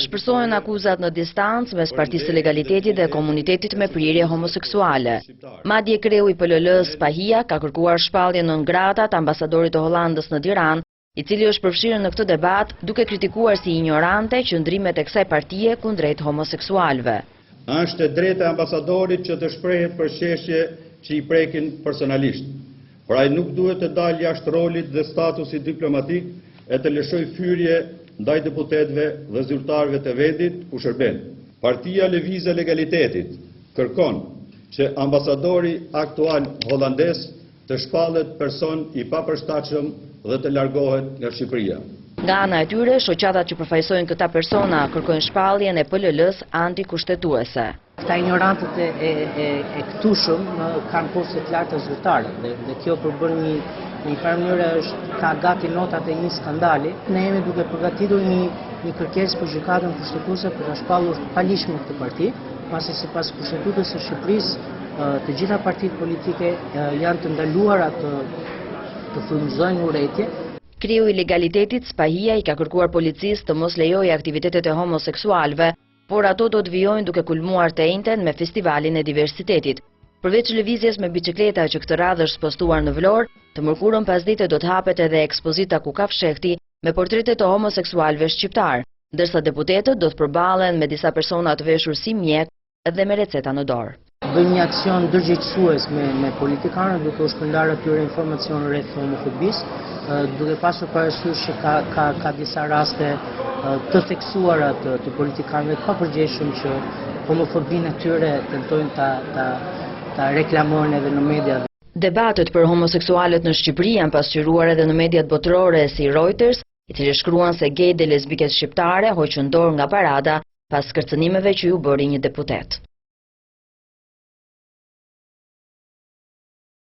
Shpresohen akuzat në distancë mes Partisë së Legalitetit dhe komunitetit me prirje homoseksuale. Madje kreu i PLL-s Spahia ka kërkuar shpalljen non grata të ambasadorit të Hollandës në Tiranë, i cili është përfshirë në këtë debat duke kritikuar si ignorante qëndrimet e kësaj partie kundrejt homoseksualëve. Është e drejta e ambasadorit që të shprehet për çështje që i prekin personalisht. Por ai nuk duhet të dalë jashtë rolit dhe statusit diplomatik e të lëshoj fyrje ndaj deputetëve dhe zyrtarëve të vendit ku shërben. Partia Lëvizje Legalitetit kërkon që ambasadori aktual holandez të shpallet person i papërshtatshëm dhe të largohet nga Shqipëria. Nga ana e tyre, shoqatat që përfaqësojnë këta persona kërkojnë shpalljen e PLL-s antikushtetuese. Këta ignorantët e këtushëm kanë poste të larta zyrtare dhe kjo përbën një farë mënyrë ka gati notat e një skandali. Ne jemi duke përgatitur një kërkesë për gjykatën kushtetuese për ta shpallur palishme këtë parti, pasi sipas Kushtetutës së Shqipërisë të gjitha partitë politike janë të ndaluara të frymëzojnë urrëtie. Kreu i Legalitetit Spahia i ka kërkuar policisë të mos lejojë aktivitetet e homoseksualëve, por ato do të vijojnë duke kulmuar të njëjtën me festivalin e diversitetit. Përveç lëvizjes me biçikleta që këtë radhë është postuar në Vlorë, të mërkurën pasdite do të hapet edhe ekspozita ku ka fshehti me portrete të homoseksualëve shqiptar, ndërsa deputetët do të përballen me disa persona të veshur si mjek dhe me receta në dorë. Bëjmë një aksion ndërgjegjësues me politikanët duke u shpërndarë atyre informacion rreth homofobisë, duke pasur parasysh që ka disa raste të theksuara të politikanëve të papërgjeshëm që homofobinë e tyre tentojnë ta reklamojnë edhe në media. Debatet për homoseksualët në Shqipëri janë pasqyruar edhe në mediat botërore si Reuters, i cili shkruan se gay dhe lesbiket shqiptare hoqën dorë nga parada pas kërcënimeve që ju bëri një deputet.